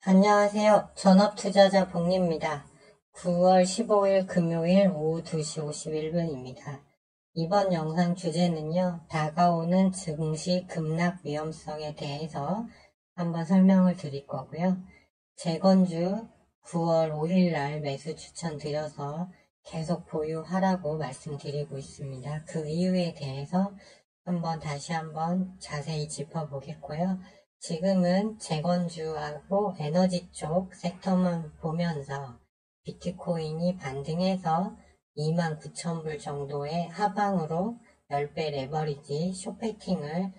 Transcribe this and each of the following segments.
안녕하세요. 전업투자자 복리입니다. 9월 15일 금요일 오후 2시 51분입니다. 이번 영상 주제는요, 다가오는 증시 급락 위험성에 대해서 한번 설명을 드릴 거고요. 재건주 9월 5일 날 매수 추천드려서 계속 보유하라고 말씀드리고 있습니다. 그 이유에 대해서 다시 한번 자세히 짚어보겠고요. 지금은 재건주하고 에너지 쪽 섹터만 보면서 비트코인이 반등해서 29,000불 정도의 하방으로 10배 레버리지 숏배팅을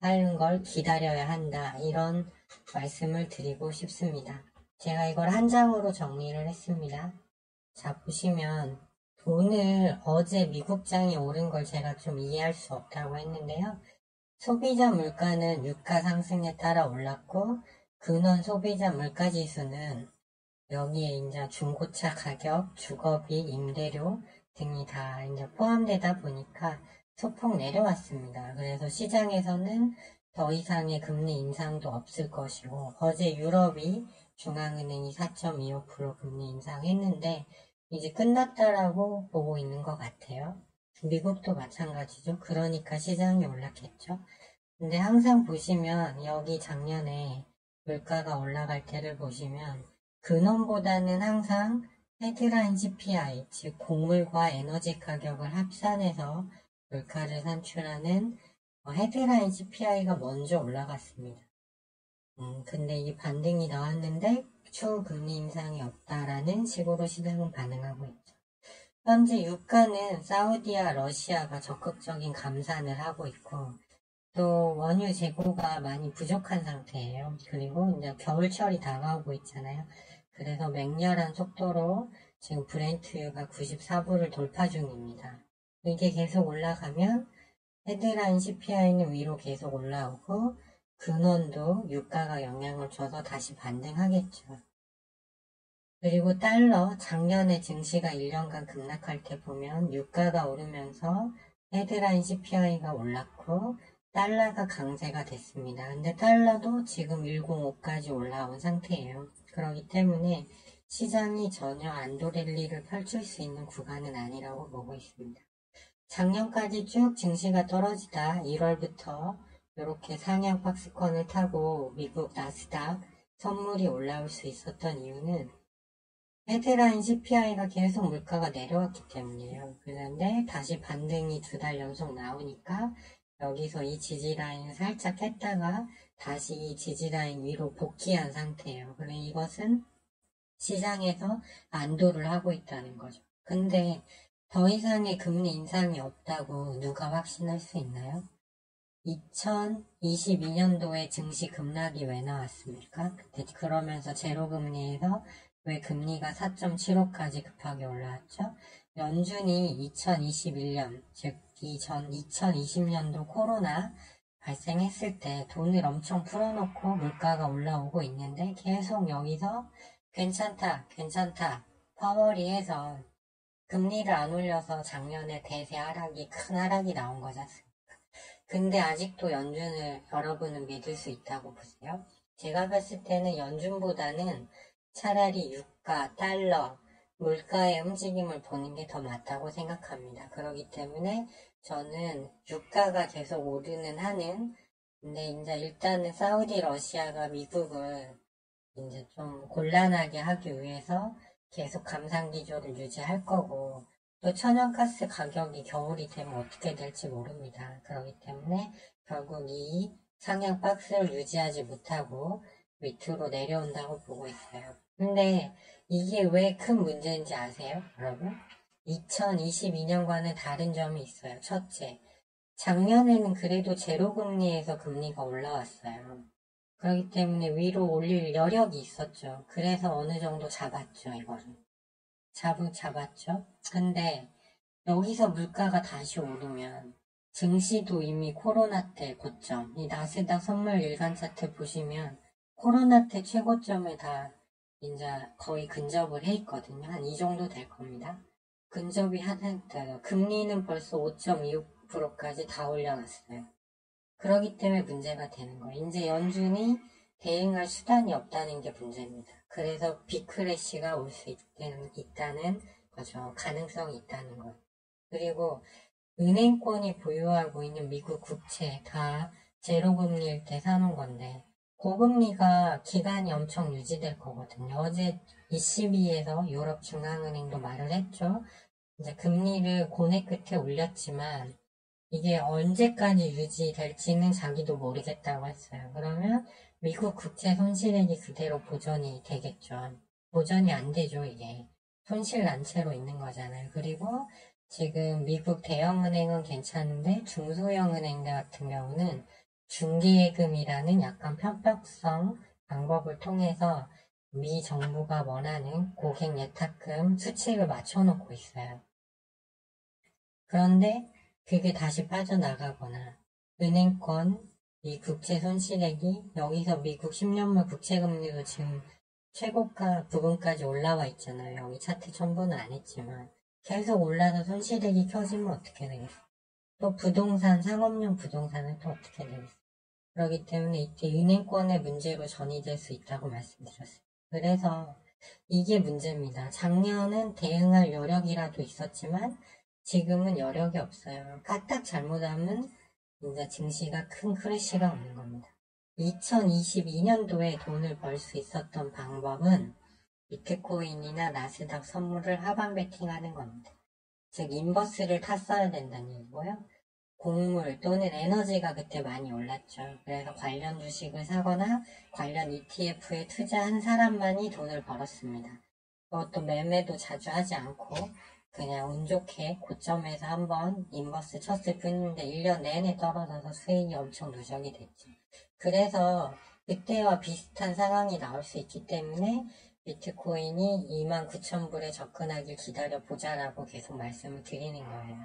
하는 걸 기다려야 한다. 이런 말씀을 드리고 싶습니다. 제가 이걸 한 장으로 정리를 했습니다. 자, 보시면 돈을 어제 미국장이 오른 걸 제가 좀 이해할 수 없다고 했는데요. 소비자 물가는 유가 상승에 따라 올랐고, 근원 소비자 물가 지수는 여기에 이제 중고차 가격, 주거비, 임대료 등이 다 이제 포함되다 보니까 소폭 내려왔습니다. 그래서 시장에서는 더 이상의 금리 인상도 없을 것이고, 어제 유럽이 중앙은행이 4.25% 금리 인상했는데, 이제 끝났다라고 보고 있는 것 같아요. 미국도 마찬가지죠. 그러니까 시장이 올랐겠죠. 근데 항상 보시면 여기 작년에 물가가 올라갈 때를 보시면 근원보다는 항상 헤드라인 CPI, 즉 곡물과 에너지 가격을 합산해서 물가를 산출하는 헤드라인 CPI가 먼저 올라갔습니다. 근데 이 반등이 나왔는데 추후 금리 인상이 없다라는 식으로 시장은 반응하고 있죠. 현재 유가는 사우디와 러시아가 적극적인 감산을 하고 있고, 또 원유 재고가 많이 부족한 상태예요. 그리고 이제 겨울철이 다가오고 있잖아요. 그래서 맹렬한 속도로 지금 브렌트유가 94불을 돌파 중입니다. 이게 계속 올라가면 헤드라인 CPI는 위로 계속 올라오고, 근원도 유가가 영향을 줘서 다시 반등하겠죠. 그리고 달러, 작년에 증시가 1년간 급락할 때 보면 유가가 오르면서 헤드라인 CPI가 올랐고 달러가 강세가 됐습니다. 근데 달러도 지금 105까지 올라온 상태예요. 그렇기 때문에 시장이 전혀 안도랠리를 펼칠 수 있는 구간은 아니라고 보고 있습니다. 작년까지 쭉 증시가 떨어지다 1월부터 이렇게 상향 박스권을 타고 미국 나스닥 선물이 올라올 수 있었던 이유는 헤드라인 CPI가 계속 물가가 내려왔기 때문이에요. 그런데 다시 반등이 2달 연속 나오니까 여기서 이 지지라인을 살짝 했다가 다시 이 지지라인 위로 복귀한 상태예요. 그래 이것은 시장에서 안도를 하고 있다는 거죠. 근데 더 이상의 금리 인상이 없다고 누가 확신할 수 있나요? 2022년도에 증시 급락이 왜 나왔습니까? 그때 그러면서 제로금리에서 왜 금리가 4.75까지 급하게 올라왔죠? 연준이 2021년, 즉 이전 2020년도 코로나 발생했을 때 돈을 엄청 풀어놓고 물가가 올라오고 있는데 계속 여기서 괜찮다, 괜찮다, 파월이 해서 금리를 안 올려서 작년에 대세 하락이 큰 하락이 나온 거지 않습니까? 근데 아직도 연준을 여러분은 믿을 수 있다고 보세요? 제가 봤을 때는 연준보다는 차라리 유가, 달러, 물가의 움직임을 보는 게 더 맞다고 생각합니다. 그렇기 때문에 저는 유가가 계속 오르는 한은 근데 이제 일단은 사우디 러시아가 미국을 이제 좀 곤란하게 하기 위해서 계속 감산 기조를 유지할 거고 또 천연가스 가격이 겨울이 되면 어떻게 될지 모릅니다. 그렇기 때문에 결국 이 상향 박스를 유지하지 못하고 밑으로 내려온다고 보고 있어요. 근데 이게 왜 큰 문제인지 아세요, 여러분? 2022년과는 다른 점이 있어요. 첫째, 작년에는 그래도 제로금리에서 금리가 올라왔어요. 그렇기 때문에 위로 올릴 여력이 있었죠. 그래서 어느 정도 잡았죠, 이거를. 잡았죠. 근데 여기서 물가가 다시 오르면 증시도 이미 코로나 때 고점, 이 나스닥 선물 일간 차트 보시면 코로나 때 최고점에 다 이제 거의 근접을 해 있거든요. 한 이 정도 될 겁니다. 근접이 하나였어요. 금리는 벌써 5.26%까지 다 올려놨어요. 그러기 때문에 문제가 되는 거예요. 이제 연준이 대응할 수단이 없다는 게 문제입니다. 그래서 빅크래시가 올 수 있다는 거죠. 가능성이 있다는 것. 그리고 은행권이 보유하고 있는 미국 국채 다 제로금리일 때 사는 건데 고금리가 기간이 엄청 유지될 거거든요. 어제 ECB에서 유럽 중앙은행도 말을 했죠. 이제 금리를 고뇌 끝에 올렸지만 이게 언제까지 유지될지는 자기도 모르겠다고 했어요. 그러면 미국 국채 손실액이 그대로 보존이 되겠죠. 보존이 안 되죠, 이게. 손실 난 채로 있는 거잖아요. 그리고 지금 미국 대형은행은 괜찮은데 중소형 은행들 같은 경우는 중기예금이라는 약간 편법성 방법을 통해서 미 정부가 원하는 고객 예탁금 수칙을 맞춰놓고 있어요. 그런데 그게 다시 빠져나가거나 은행권, 이 국채 손실액이 여기서 미국 10년물 국채금리도 지금 최고가 부분까지 올라와 있잖아요. 여기 차트 첨부는 안 했지만 계속 올라서 손실액이 켜지면 어떻게 되겠어요? 또 부동산, 상업용 부동산은 또 어떻게 되겠어요? 그렇기 때문에 이때 은행권의 문제로 전이될 수 있다고 말씀드렸어요. 그래서 이게 문제입니다. 작년은 대응할 여력이라도 있었지만 지금은 여력이 없어요. 까딱 잘못하면 이제 증시가 큰 크래시가 오는 겁니다. 2022년도에 돈을 벌 수 있었던 방법은 비트코인이나 나스닥 선물을 하방 베팅하는 겁니다. 즉 인버스를 탔어야 된다는 얘기고요. 곡물 또는 에너지가 그때 많이 올랐죠. 그래서 관련 주식을 사거나 관련 ETF에 투자한 사람만이 돈을 벌었습니다. 그것도 매매도 자주 하지 않고 그냥 운 좋게 고점에서 한번 인버스 쳤을 뿐인데 1년 내내 떨어져서 수익이 엄청 누적이 됐죠. 그래서 그때와 비슷한 상황이 나올 수 있기 때문에 비트코인이 29,000불에 접근하길 기다려보자라고 계속 말씀을 드리는 거예요.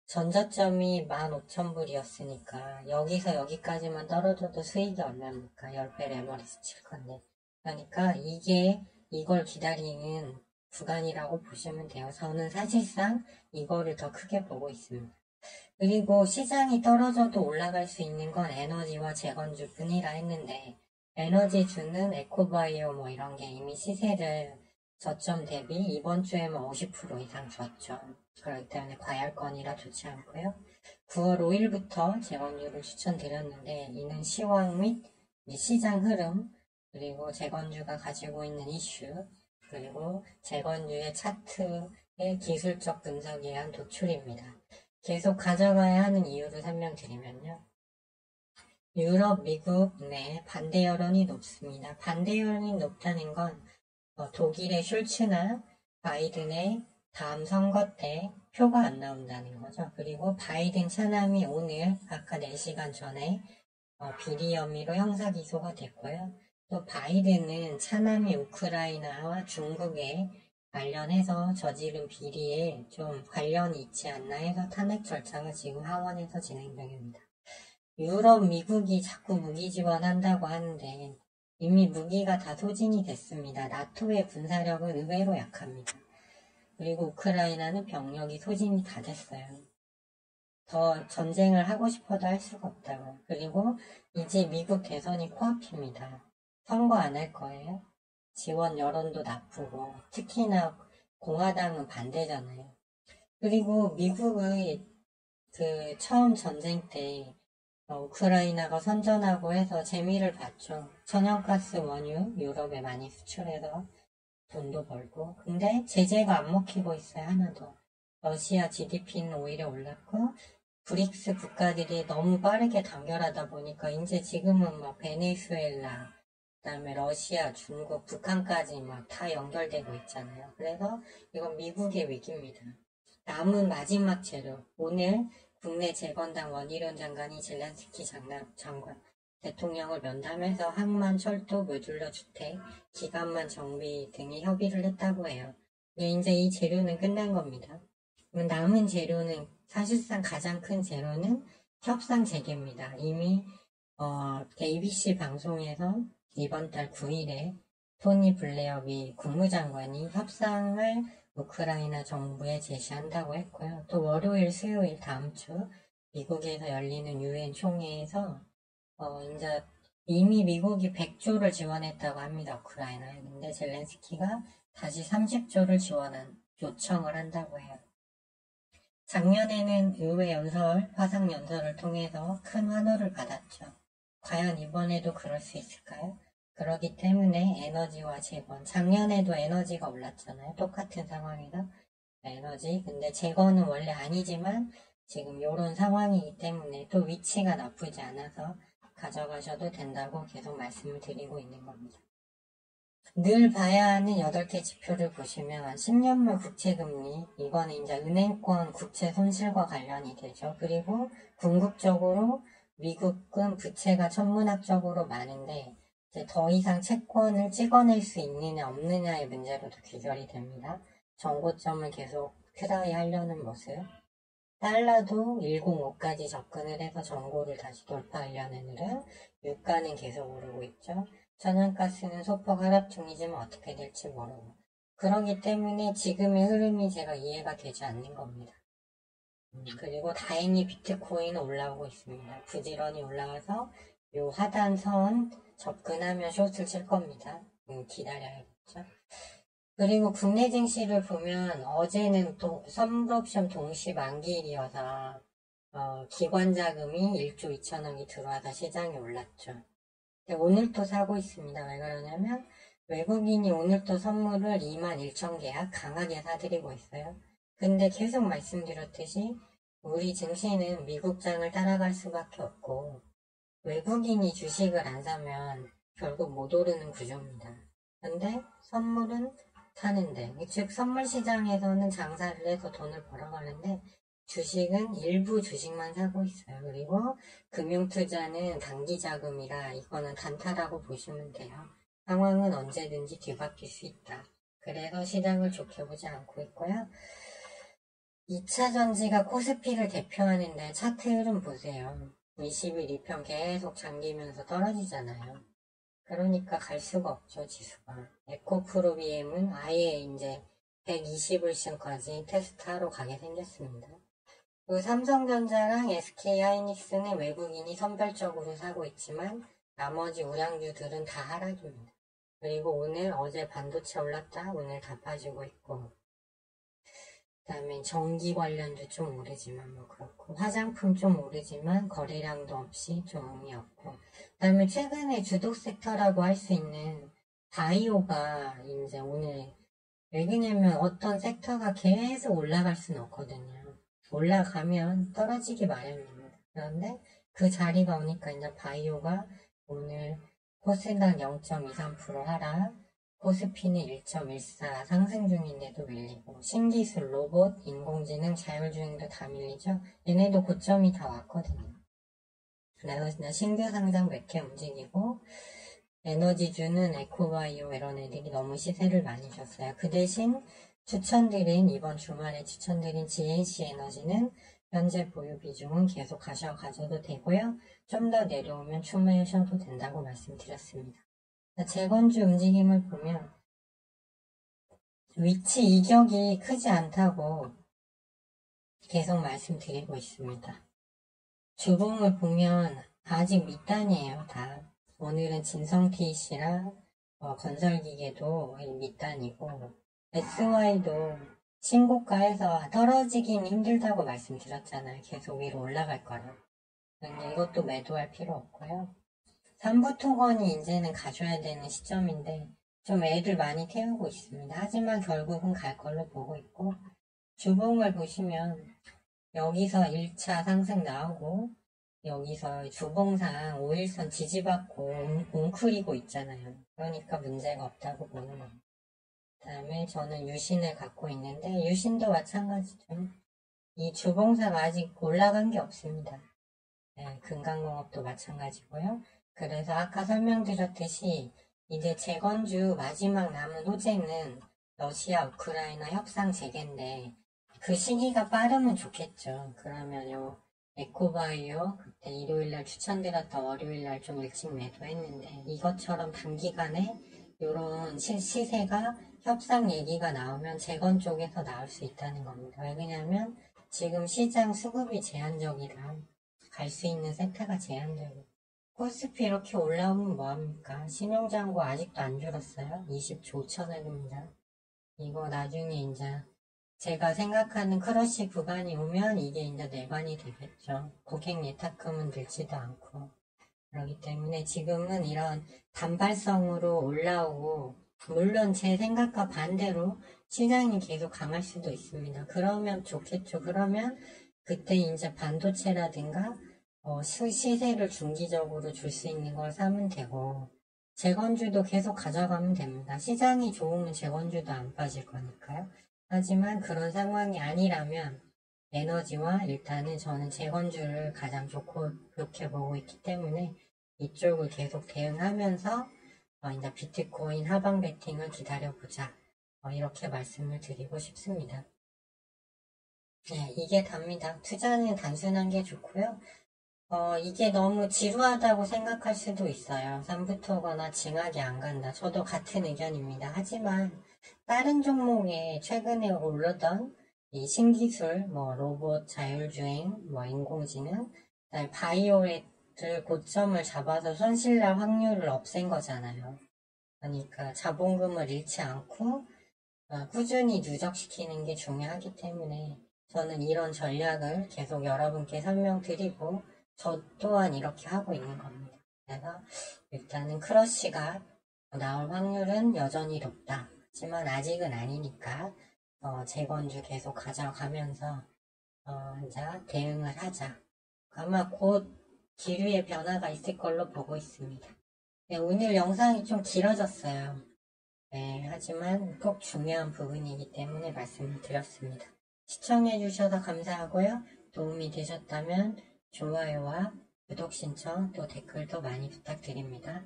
전저점이 15,000불이었으니까 여기서 여기까지만 떨어져도 수익이 얼마입니까? 10배 레버리지 칠 건데. 그러니까 이걸 기다리는 구간이라고 보시면 돼요. 저는 사실상 이거를 더 크게 보고 있습니다. 그리고 시장이 떨어져도 올라갈 수 있는 건 에너지와 재건주 뿐이라 했는데 에너지주는 에코바이오 뭐 이런 게 이미 시세를 저점 대비 이번 주에만 50% 이상 줬죠. 그렇기 때문에 과열권이라 좋지 않고요. 9월 5일부터 재건주를 추천드렸는데 이는 시황 및 시장 흐름 그리고 재건주가 가지고 있는 이슈 그리고 재건주의 차트의 기술적 분석에 의한 도출입니다. 계속 가져가야 하는 이유를 설명드리면요. 유럽, 미국 내 반대 여론이 높습니다. 반대 여론이 높다는 건 독일의 슐츠나 바이든의 다음 선거 때 표가 안 나온다는 거죠. 그리고 바이든 차남이 오늘 아까 4시간 전에 비리 혐의로 형사 기소가 됐고요. 또 바이든은 차남이 우크라이나와 중국에 관련해서 저지른 비리에 좀 관련이 있지 않나 해서 탄핵 절차가 지금 하원에서 진행 중입니다. 유럽, 미국이 자꾸 무기 지원한다고 하는데 이미 무기가 다 소진이 됐습니다. 나토의 군사력은 의외로 약합니다. 그리고 우크라이나는 병력이 소진이 다 됐어요. 더 전쟁을 하고 싶어도 할 수가 없다고. 그리고 이제 미국 대선이 코앞입니다. 선거 안 할 거예요. 지원 여론도 나쁘고 특히나 공화당은 반대잖아요. 그리고 미국의 처음 전쟁 때 우크라이나가 선전하고 해서 재미를 봤죠. 천연가스 원유 유럽에 많이 수출해서 돈도 벌고. 근데 제재가 안 먹히고 있어요. 하나도. 러시아 GDP는 오히려 올랐고 브릭스 국가들이 너무 빠르게 단결하다 보니까 이제 지금은 막 베네수엘라 그다음에 러시아, 중국, 북한까지 막 다 연결되고 있잖아요. 그래서 이건 미국의 위기입니다. 남은 마지막 재료. 오늘 국내 재건당 원희룡 장관이 젤렌스키 장관 대통령을 면담해서 항만, 철도, 모듈러 주택, 기간만 정비 등의 협의를 했다고 해요. 이제 이 재료는 끝난 겁니다. 남은 재료는 사실상 가장 큰 재료는 협상 재개입니다. 이미 ABC 방송에서 이번 달 9일에 토니 블레어 미 국무장관이 협상을 우크라이나 정부에 제시한다고 했고요. 또 월요일, 수요일 다음 주 미국에서 열리는 유엔 총회에서 이제 이미 미국이 100조를 지원했다고 합니다. 우크라이나에. 근데 젤렌스키가 다시 30조를 요청을 한다고 해요. 작년에는 의회 연설, 화상 연설을 통해서 큰 환호를 받았죠. 과연 이번에도 그럴 수 있을까요? 그렇기 때문에 에너지와 재건, 작년에도 에너지가 올랐잖아요. 똑같은 상황에서 에너지, 근데 재건은 원래 아니지만 지금 이런 상황이기 때문에 또 위치가 나쁘지 않아서 가져가셔도 된다고 계속 말씀을 드리고 있는 겁니다. 늘 봐야 하는 8개 지표를 보시면 10년물 국채금리, 이거는 이제 은행권 국채 손실과 관련이 되죠. 그리고 궁극적으로 미국은 부채가 천문학적으로 많은데 이제 더 이상 채권을 찍어낼 수 있느냐 없느냐의 문제로도 귀결이 됩니다. 정고점을 계속 큐다이 하려는 모습. 달러도 105까지 접근을 해서 정고를 다시 돌파하려는 흐름. 유가는 계속 오르고 있죠. 천연가스는 소폭 하락 중이지만 어떻게 될지 모르고. 그렇기 때문에 지금의 흐름이 제가 이해가 되지 않는 겁니다. 그리고 다행히 비트코인은 올라오고 있습니다. 부지런히 올라와서 요 하단선 접근하면 숏을 칠 겁니다. 기다려야겠죠. 그리고 국내 증시를 보면 어제는 또 선물옵션 동시 만기일이어서 기관 자금이 1조 2천억이 들어와서 시장이 올랐죠. 근데 오늘 또 사고 있습니다. 왜 그러냐면 외국인이 오늘 또 선물을 21,000계약 강하게 사들이고 있어요. 근데 계속 말씀드렸듯이 우리 증시는 미국장을 따라갈 수밖에 없고 외국인이 주식을 안 사면 결국 못 오르는 구조입니다. 근데 선물은 사는데, 즉 선물 시장에서는 장사를 해서 돈을 벌어가는데 주식은 일부 주식만 사고 있어요. 그리고 금융투자는 단기 자금이라 이거는 단타라고 보시면 돼요. 상황은 언제든지 뒤바뀔 수 있다. 그래서 시장을 좋게 보지 않고 있고요. 2차 전지가 코스피를 대표하는데 차트 흐름 보세요. 20일 2편 계속 잠기면서 떨어지잖아요. 그러니까 갈 수가 없죠, 지수가. 에코프로비엠은 아예 이제 120일선까지 테스트하러 가게 생겼습니다. 그리고 삼성전자랑 SK하이닉스는 외국인이 선별적으로 사고 있지만 나머지 우량주들은 다 하락입니다. 그리고 오늘 어제 반도체 올랐다 오늘 다 빠지고 있고, 그 다음에 전기 관련도 좀 오르지만 뭐 그렇고, 화장품 좀 오르지만 거래량도 없이 좀 의미 없고, 그 다음에 최근에 주독 섹터라고 할 수 있는 바이오가 이제 오늘, 왜 그러냐면 어떤 섹터가 계속 올라갈 수는 없거든요. 올라가면 떨어지기 마련입니다. 그런데 그 자리가 오니까 이제 바이오가 오늘 코스닥 0.23% 하락, 코스피는 1.14 상승 중인데도 밀리고, 신기술, 로봇, 인공지능, 자율주행도 다 밀리죠. 얘네도 고점이 다 왔거든요. 그래서 신규 상장 몇 개 움직이고, 에너지주는 에코바이오 이런 애들이 너무 시세를 많이 줬어요. 그 대신 이번 주말에 추천드린 GNC 에너지는 현재 보유 비중은 계속 가져도 되고요. 좀 더 내려오면 추매하셔도 된다고 말씀드렸습니다. 재건주 움직임을 보면 위치 이격이 크지 않다고 계속 말씀드리고 있습니다. 주봉을 보면 아직 밑단이에요, 다. 오늘은 진성TC랑 건설기계도 밑단이고, SY도 신고가에서 떨어지긴 힘들다고 말씀드렸잖아요. 계속 위로 올라갈 거라. 근데 이것도 매도할 필요 없고요. 삼부토건이 이제는 가져야 되는 시점인데 좀 애들 많이 태우고 있습니다. 하지만 결국은 갈 걸로 보고 있고, 주봉을 보시면 여기서 1차 상승 나오고 여기서 주봉상 5일선 지지받고 웅크리고 있잖아요. 그러니까 문제가 없다고 보는 겁니다. 그 다음에 저는 유신을 갖고 있는데 유신도 마찬가지죠. 이 주봉상 아직 올라간 게 없습니다. 네, 금강공업도 마찬가지고요. 그래서 아까 설명드렸듯이 이제 재건주 마지막 남은 호재는 러시아 우크라이나 협상 재개인데 그 시기가 빠르면 좋겠죠. 그러면 요 에코바이오 그때 일요일날 추천드렸던 월요일날 좀 일찍 매도했는데 이것처럼 단기간에 요런 시세가 협상 얘기가 나오면 재건 쪽에서 나올 수 있다는 겁니다. 왜 그러냐면 지금 시장 수급이 제한적이라 갈 수 있는 섹터가 제한적이에요. 코스피 이렇게 올라오면 뭐합니까? 신용잔고 아직도 안 줄었어요. 20조천억입니다. 이거 나중에 이제 제가 생각하는 크러쉬 구간이 오면 이게 이제 내관이 되겠죠. 고객 예탁금은 들지도 않고. 그렇기 때문에 지금은 이런 단발성으로 올라오고, 물론 제 생각과 반대로 시장이 계속 강할 수도 있습니다. 그러면 좋겠죠. 그러면 그때 이제 반도체라든가 시세를 중기적으로 줄 수 있는 걸 사면 되고, 재건주도 계속 가져가면 됩니다. 시장이 좋으면 재건주도 안 빠질 거니까요. 하지만 그런 상황이 아니라면 에너지와 일단은 저는 재건주를 가장 좋게 보고 있기 때문에 이쪽을 계속 대응하면서 이제 비트코인 하방 베팅을 기다려보자. 이렇게 말씀을 드리고 싶습니다. 네, 이게 답니다. 투자는 단순한 게 좋고요. 이게 너무 지루하다고 생각할 수도 있어요. 산부토거나 징하게 안 간다. 저도 같은 의견입니다. 하지만 다른 종목에 최근에 오르던 이 신기술, 로봇, 자율주행, 인공지능, 그다음에 바이오를 고점을 잡아서 손실날 확률을 없앤 거잖아요. 그러니까 자본금을 잃지 않고 꾸준히 누적시키는 게 중요하기 때문에 저는 이런 전략을 계속 여러분께 설명드리고 저 또한 이렇게 하고 있는 겁니다. 그래서 일단은 크러쉬가 나올 확률은 여전히 높다. 하지만 아직은 아니니까 재건주 계속 가져가면서 이제 대응을 하자. 아마 곧 기류의 변화가 있을 걸로 보고 있습니다. 네, 오늘 영상이 좀 길어졌어요. 네, 하지만 꼭 중요한 부분이기 때문에 말씀을 드렸습니다. 시청해주셔서 감사하고요. 도움이 되셨다면 좋아요와 구독 신청 또 댓글도 많이 부탁드립니다.